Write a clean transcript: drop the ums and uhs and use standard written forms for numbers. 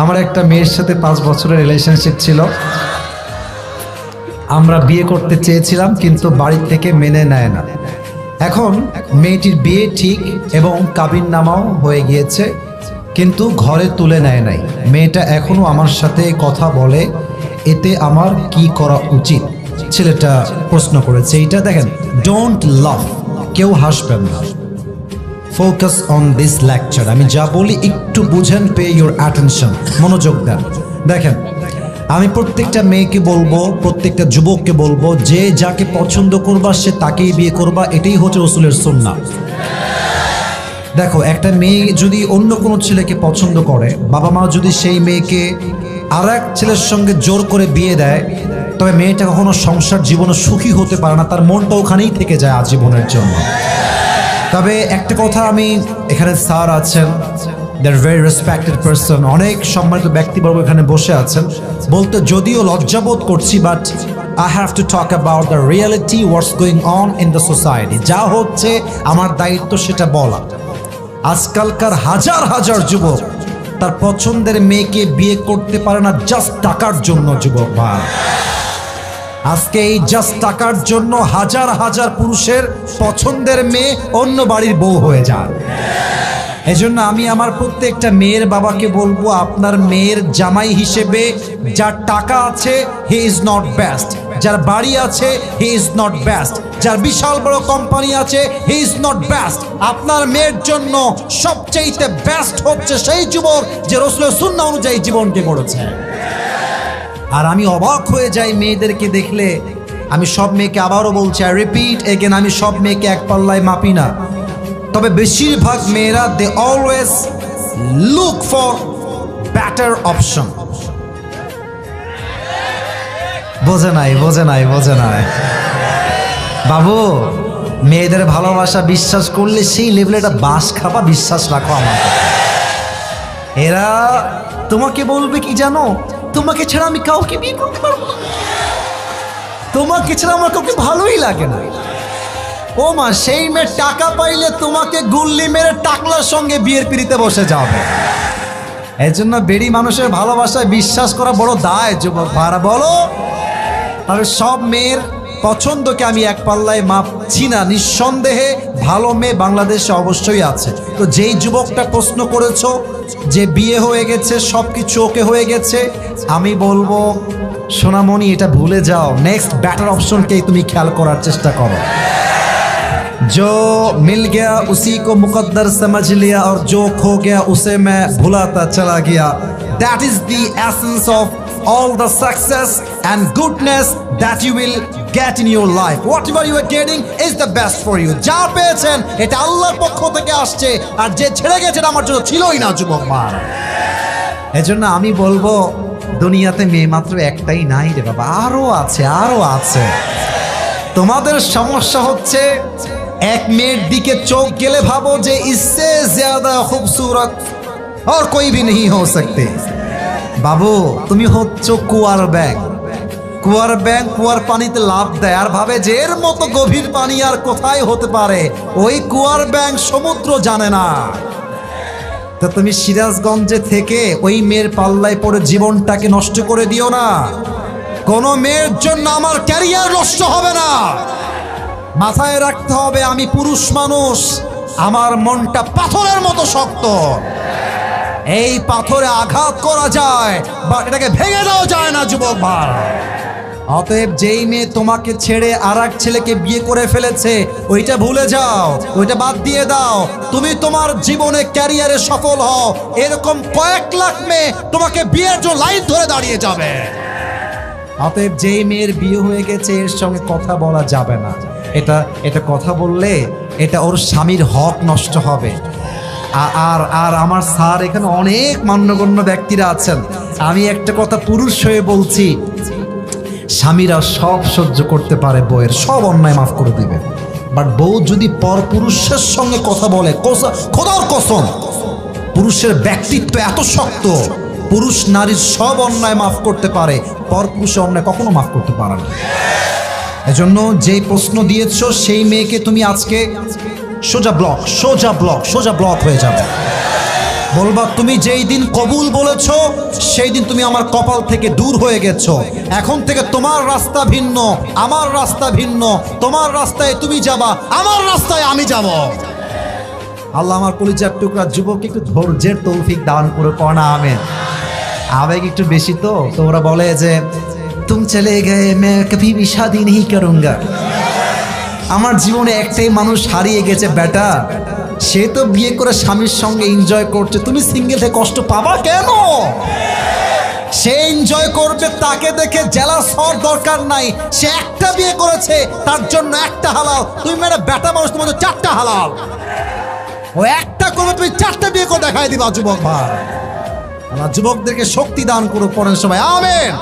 আমার একটা মেয়ের সাথে 5 বছরের রিলেশনশিপ ছিল। আমরা বিয়ে করতে চেয়েছিলাম কিন্তু বাড়ি থেকে মেনে নেয় না। এখন মেয়েটির বিয়ে ঠিক এবং কাবিননামাও হয়ে গিয়েছে, কিন্তু ঘরে তুলে নেয় নাই। মেয়েটা এখনো আমার সাথে কথা বলে, এতে আমার কি করা উচিত? ছেলেটা প্রশ্ন করেছে। এইটা দেখেন, ডোন্ট লাভ, কেউ হাসবেন না। Focus on this lecture. আমি যা বলি একটু বুঝেন, পে ইউর অ্যাটেনশন, মনোযোগ দেন। দেখেন, আমি প্রত্যেকটা মেয়েকে বলবো, প্রত্যেকটা যুবককে বলবো, যে যাকে পছন্দ করবা সে তাকেই বিয়ে করবা। এটাই হচ্ছে রাসূলের সুন্নাহ। দেখো, একটা মেয়ে যদি অন্য কোনো ছেলেকে পছন্দ করে, বাবা মা যদি সেই মেয়েকে আর এক ছেলের সঙ্গে জোর করে বিয়ে দেয়, তবে মেয়েটা কখনো সংসার জীবনে সুখী হতে পারে না, তার মনটা ওখানেই থেকে যায় আজীবনের জন্য। তবে একটা কথা, আমি এখানে স্যার আছেন, দে আর ভেরি রেসপেক্টেড পারসন, অনেক সম্মানিত ব্যক্তিবর্গ এখানে বসে আছেন, বলতে যদিও লজ্জাবোধ করছি, but I have to talk about the reality, what's going on in the society. যা হচ্ছে আমার দায়িত্ব সেটা বলা। আজকালকার হাজার হাজার যুবক তার পছন্দের মেয়েকে বিয়ে করতে পারে না জাস্ট টাকার জন্য। যুবক ভাই, আজকে এই জাস্ট টাকার জন্য হাজার হাজার পুরুষের পছন্দের মেয়ে অন্য বাড়ির বউ হয়ে যায়। এজন্য আমি আমার প্রত্যেকটা মেয়ের বাবাকে বলবো, আপনার মেয়ের জামাই হিসেবে যার টাকা আছে হি ইজ নট বেস্ট, যার বাড়ি আছে হি ইজ নট বেস্ট, যার বিশাল বড় কোম্পানি আছে হি ইজ নট বেস্ট। আপনার মেয়ের জন্য সবচেয়ে বেস্ট হচ্ছে সেই যুবক যে রাসূলের সুন্নাহ অনুযায়ী জীবনকে গড়েছে। আর আমি অবাক হয়ে যাই মেয়েদেরকে দেখলে। আমি সব মেয়েকে আবারও বলছি, আই রিপিট এগেন, আমি সব মেয়েকে এক পাল্লায় মাপি না, তবে বেশিরভাগ মেয়েরা they always look for better option. বোঝে নাই বাবু, মেয়েদের ভালোবাসা বিশ্বাস করলে সেই লেভেলে একটা বাস খাবা, বিশ্বাস রাখো আমার। এরা তোমাকে বলবে কি জানো, তোমাকে ছাড়া আমি কাউকে বিয়ে করতে পারবো না, তোমাকে ছাড়া আমার কাউকে ভালোই লাগে না। ও মা, সেই মেয়ে টাকা পাইলে তোমাকে গুল্লি মেরে টাকলার সঙ্গে বিয়ের পিড়িতে বসে যাবে। এই জন্য বেড়ি মানুষের ভালোবাসায় বিশ্বাস করা বড় দায়। যুবক ভাড়া বলো, তবে সব মেয়ের পছন্দকে আমি এক পাল্লায় মাপছি না। নিঃসন্দেহে ভালো মেয়ে বাংলাদেশে অবশ্যই আছে। তো যেই যুবকটা প্রশ্ন করেছো যে বিয়ে হয়ে গেছে, সব কিছু ওকে হয়ে গেছে, আমি বলবো সোনামণি, এটা ভুলে যাও। নেক্সট বেটার অপশনকেই তুমি খেয়াল করার চেষ্টা করো। जो मिल गया उसी को मुकद्दर समझ लिया और जो खो गया उसे मैं भुलाता चला गया। That is the essence of all the success and goodness that you will get in your life. Whatever you are getting is the best for you. যা পেয়েছেন এটা আল্লাহর পক্ষ থেকে আসছে, আর যে ছেড়ে গেছে এটা আমার জন্য ছিলই না। যুবক মা, এজন্য আমি বলবো, দুনিয়াতে মেয়ে মাত্র একটাই নাই রে বাবা, আরো আছে। তোমাদের সমস্যা হচ্ছে এক মেয়ের দিকে চোখ গেলে ভাবো যে ইসসে জ্যাদা খুবসুরত और कोई भी नहीं हो सकते। বাবু, তুমি হচ্ছ কুয়ার ব্যাং। কুয়ার পানিতে লাফ দেয় আর ভাবে যে এর মতো গভীর পানি আর কোথায় হতে পারে। ওই কুয়ার ব্যাং সমুদ্র জানে না। তা তুমি সিরাজগঞ্জে থেকে ওই মেয়ের পাল্লায় পড়ে জীবনটাকে নষ্ট করে দিও না। কোনো মেয়ের জন্য আমার ক্যারিয়ার নষ্ট হবে না। মাথায় রাখতে হবে, আমি পুরুষ মানুষ, আমার মনটা পাথরের মতো শক্ত। এই পাথরে আঘাত করা যায়, বাট এটাকে ভেঙে দেওয়া যায় না। যুবক ভাই, অতএব যেই মেয়ে তোমাকে ছেড়ে আর এক ছেলেকে বিয়ে করে ফেলেছে, ওইটা ভুলে যাও, ওইটা বাদ দিয়ে দাও। তুমি তোমার জীবনে ক্যারিয়ারে সফল হও, এরকম কয়েক লাখ মেয়ে তোমাকে বিয়ের জন্য লাইন ধরে দাঁড়িয়ে যাবে। অতএব যেই মেয়ের বিয়ে হয়ে গেছে এর সঙ্গে কথা বলা যাবে না। এটা কথা বললে এটা ওর স্বামীর হক নষ্ট হবে। আর আমার স্যার এখানে অনেক মান্যগণ্য ব্যক্তিরা আছেন, আমি একটা কথা পুরুষ হয়ে বলছি, স্বামীরা সব সহ্য করতে পারে, বউয়ের সব অন্যায় মাফ করে দিবে, বাট বউ যদি পর পুরুষের সঙ্গে কথা বলে, খোদার কসম, পুরুষের ব্যক্তিত্ব এত শক্ত, পুরুষ নারীর সব অন্যায় মাফ করতে পারে, পর পুরুষের অন্যায় কখনো মাফ করতে পারে না। এজন্য যেই প্রশ্ন দিয়েছো সেই মেয়েকে তুমি আজকে সোজা ব্লক হয়ে যাবে। বলবা তুমি যেই দিন কবুল বলেছো সেই দিন তুমি আমার কপাল থেকে দূর হয়ে গেছো। এখন থেকে তোমার রাস্তা ভিন্ন, আমার রাস্তা ভিন্ন। তোমার রাস্তায় তুমি যাবা, আমার রাস্তায় আমি যাব। আল্লাহ আমার কলিজার টুকরা যুবক একটু ধৈর্যের তৌফিক দান করে পড়া আমেন। আবেগ একটু বেশি তো ওরা বলে যে তুম চলে গয়ে मैं कभी भी शादी नहीं करूंगा। আমার জীবনে একটাই মানুষ হারিয়ে গেছে বেটা, সে তো বিয়ে করে স্বামীর সঙ্গে এনজয় করছে, তুমি সিঙ্গেল থেকে কষ্ট পাবা কেন? সে এনজয় করবে, তাকে দেখে জেলাস হওয়ার দরকার নাই। সে একটা বিয়ে করেছে, তার জন্য একটা হালাল। তুমি মেয়েরা বেটা মানুষ, তোমার চারটা হালাল। ও একটা করবে, তুমি চারটা বিয়ে করে দেখাই দিবা। যুবক ভাই, আমার যুবকদেরকে শক্তি দান করো, পড়েন সবাই আমেন।